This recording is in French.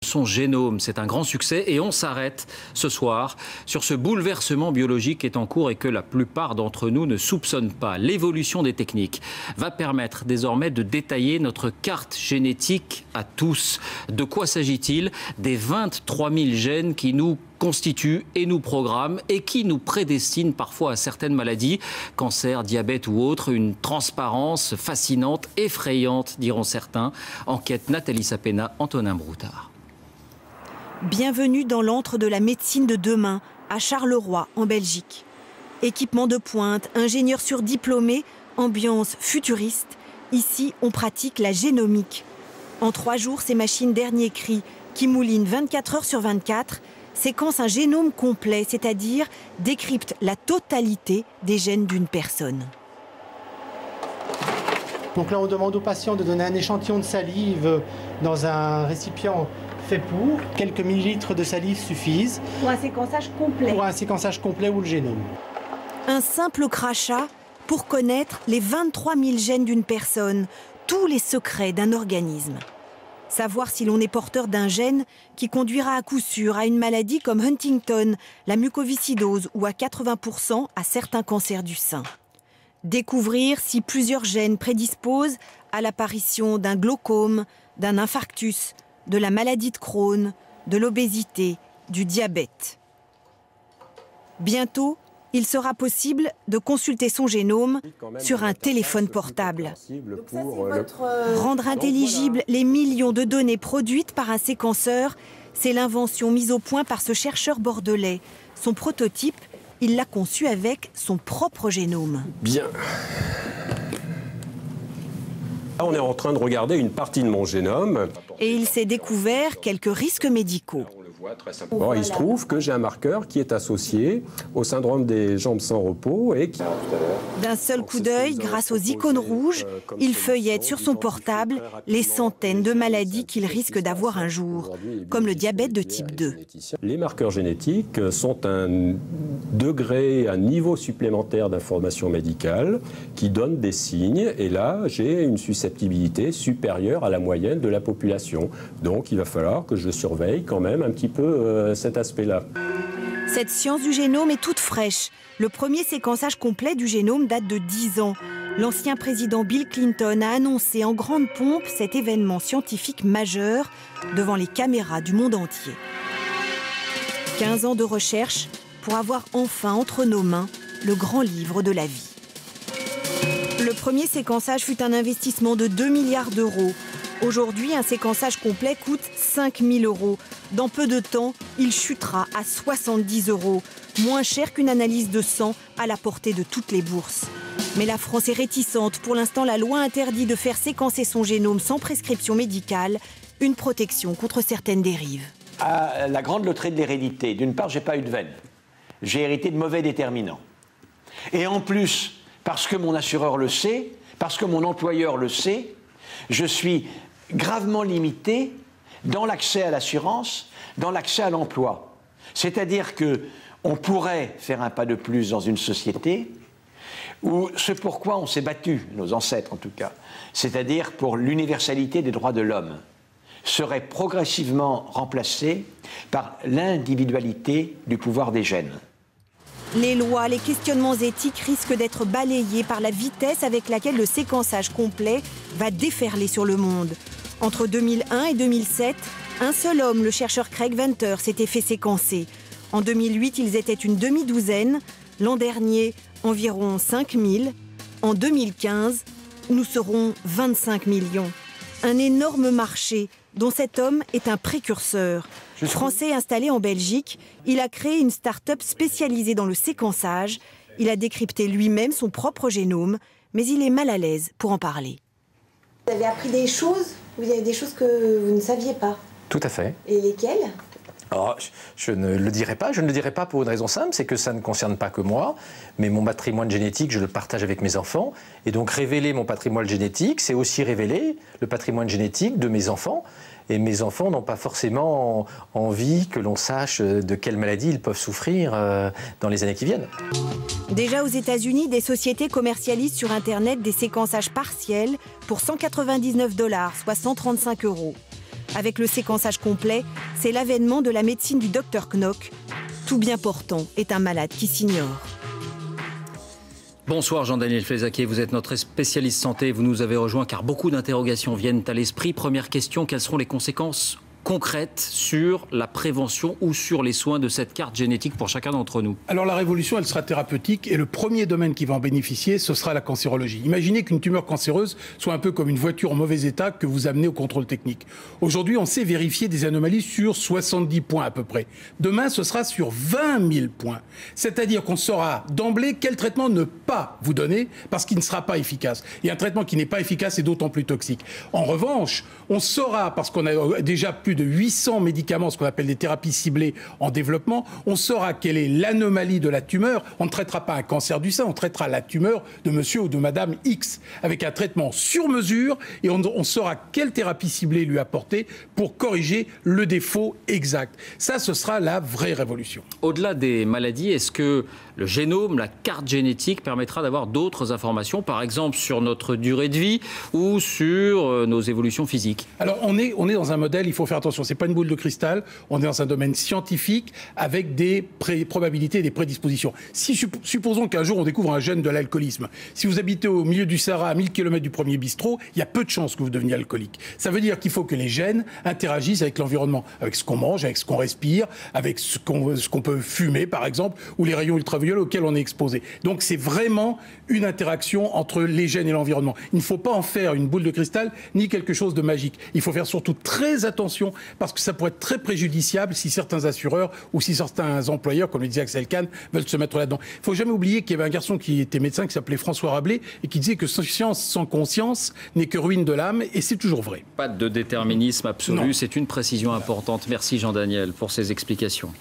son génome. C'est un grand succès et on s'arrête ce soir sur ce bouleversement biologique qui est en cours et que la plupart d'entre nous ne soupçonnent pas. L'évolution des techniques va permettre désormais de détailler notre carte génétique à tous. De quoi s'agit-il? Des 23 000 gènes qui nous constituent et nous programment et qui nous prédestinent parfois à certaines maladies, cancer, diabète ou autres. Une transparence fascinante, effrayante, diront certains. Enquête Nathalie Sapena, Antonin Broutard. Bienvenue dans l'antre de la médecine de demain, à Charleroi, en Belgique. Équipement de pointe, ingénieurs surdiplômés, ambiance futuriste. Ici, on pratique la génomique. En 3 jours, ces machines dernier cri, qui moulinent 24 heures sur 24, séquencent un génome complet, c'est-à-dire décryptent la totalité des gènes d'une personne. Donc là, on demande aux patients de donner un échantillon de salive dans un récipient fait pour. Quelques millilitres de salive suffisent. Pour un séquençage complet. Pour un séquençage complet ou le génome. Un simple crachat pour connaître les 23 000 gènes d'une personne, tous les secrets d'un organisme. Savoir si l'on est porteur d'un gène qui conduira à coup sûr à une maladie comme Huntington, la mucoviscidose ou à 80% à certains cancers du sein. Découvrir si plusieurs gènes prédisposent à l'apparition d'un glaucome, d'un infarctus, de la maladie de Crohn, de l'obésité, du diabète. Bientôt, il sera possible de consulter son génome sur un téléphone portable. Rendre intelligibles les millions de données produites par un séquenceur, c'est l'invention mise au point par ce chercheur bordelais. Son prototype, il l'a conçu avec son propre génome. Bien. Là, on est en train de regarder une partie de mon génome. Et il s'est découvert quelques risques médicaux. Bon, il se trouve que j'ai un marqueur qui est associé au syndrome des jambes sans repos et qui... D'un seul coup d'œil, grâce aux icônes rouges, il feuillette sur son portable les centaines de maladies qu'il risque d'avoir un jour, comme le diabète de type 2. Les marqueurs génétiques sont un degré, un niveau supplémentaire d'information médicale qui donne des signes. Et là, j'ai une susceptibilité supérieure à la moyenne de la population. Donc, il va falloir que je surveille quand même un petit peu cet aspect-là. Cette science du génome est toute fraîche. Le premier séquençage complet du génome date de 10 ans. L'ancien président Bill Clinton a annoncé en grande pompe cet événement scientifique majeur devant les caméras du monde entier. 15 ans de recherche pour avoir enfin entre nos mains le grand livre de la vie. Le premier séquençage fut un investissement de 2 milliards d'euros. Aujourd'hui, un séquençage complet coûte 5 000 euros. Dans peu de temps, il chutera à 70 euros, moins cher qu'une analyse de sang à la portée de toutes les bourses. Mais la France est réticente. Pour l'instant, la loi interdit de faire séquencer son génome sans prescription médicale, une protection contre certaines dérives. À la grande loterie de l'hérédité, d'une part, j'ai pas eu de veine. J'ai hérité de mauvais déterminants. Et en plus, parce que mon assureur le sait, parce que mon employeur le sait, je suis gravement limité dans l'accès à l'assurance, dans l'accès à l'emploi. C'est-à-dire qu'on pourrait faire un pas de plus dans une société où ce pourquoi on s'est battu, nos ancêtres en tout cas, c'est-à-dire pour l'universalité des droits de l'homme, serait progressivement remplacé par l'individualité du pouvoir des gènes. Les lois, les questionnements éthiques risquent d'être balayés par la vitesse avec laquelle le séquençage complet va déferler sur le monde. Entre 2001 et 2007, un seul homme, le chercheur Craig Venter, s'était fait séquencer. En 2008, ils étaient une demi-douzaine. L'an dernier, environ 5 000. En 2015, nous serons 25 millions. Un énorme marché dont cet homme est un précurseur. Français installé en Belgique, il a créé une start-up spécialisée dans le séquençage. Il a décrypté lui-même son propre génome, mais il est mal à l'aise pour en parler. Vous avez appris des choses? Vous avez des choses que vous ne saviez pas? Tout à fait. Et lesquelles? Alors, je ne le dirai pas. Je ne le dirai pas pour une raison simple, c'est que ça ne concerne pas que moi, mais mon patrimoine génétique, je le partage avec mes enfants. Et donc, révéler mon patrimoine génétique, c'est aussi révéler le patrimoine génétique de mes enfants. Et mes enfants n'ont pas forcément envie que l'on sache de quelle maladie ils peuvent souffrir dans les années qui viennent. Déjà aux États-Unis, des sociétés commercialisent sur Internet des séquençages partiels pour 199 $, soit 135 €. Avec le séquençage complet, c'est l'avènement de la médecine du Dr Knock. Tout bien portant est un malade qui s'ignore. Bonsoir Jean-Daniel Flezaquet, vous êtes notre spécialiste santé, vous nous avez rejoint car beaucoup d'interrogations viennent à l'esprit. Première question, quelles seront les conséquences concrètes sur la prévention ou sur les soins de cette carte génétique pour chacun d'entre nous? Alors la révolution, elle sera thérapeutique et le premier domaine qui va en bénéficier, ce sera la cancérologie. Imaginez qu'une tumeur cancéreuse soit un peu comme une voiture en mauvais état que vous amenez au contrôle technique. Aujourd'hui, on sait vérifier des anomalies sur 70 points à peu près. Demain, ce sera sur 20 000 points. C'est-à-dire qu'on saura d'emblée quel traitement ne pas vous donner parce qu'il ne sera pas efficace. Et un traitement qui n'est pas efficace est d'autant plus toxique. En revanche, on saura, parce qu'on a déjà plus de 800 médicaments, ce qu'on appelle des thérapies ciblées en développement, on saura quelle est l'anomalie de la tumeur. On ne traitera pas un cancer du sein, on traitera la tumeur de monsieur ou de madame X avec un traitement sur mesure et on saura quelle thérapie ciblée lui apporter pour corriger le défaut exact. Ça, ce sera la vraie révolution. Au-delà des maladies, est-ce que le génome, la carte génétique permettra d'avoir d'autres informations, par exemple sur notre durée de vie ou sur nos évolutions physiques? Alors, on est dans un modèle, il faut faire attention, c'est pas une boule de cristal, on est dans un domaine scientifique avec des probabilités et des prédispositions. Si supposons qu'un jour on découvre un gène de l'alcoolisme, si vous habitez au milieu du Sahara à 1000 km du premier bistrot, il y a peu de chances que vous deveniez alcoolique. Ça veut dire qu'il faut que les gènes interagissent avec l'environnement, avec ce qu'on mange, avec ce qu'on respire, avec ce qu'on peut fumer par exemple, ou les rayons ultraviolets auxquels on est exposé. Donc c'est vraiment une interaction entre les gènes et l'environnement. Il ne faut pas en faire une boule de cristal ni quelque chose de magique. Il faut faire surtout très attention parce que ça pourrait être très préjudiciable si certains assureurs ou si certains employeurs, comme le disait Axel Kahn, veulent se mettre là-dedans. Il ne faut jamais oublier qu'il y avait un garçon qui était médecin qui s'appelait François Rabelais et qui disait que science sans conscience n'est que ruine de l'âme et c'est toujours vrai. Pas de déterminisme absolu, c'est une précision importante. Merci Jean-Daniel pour ces explications.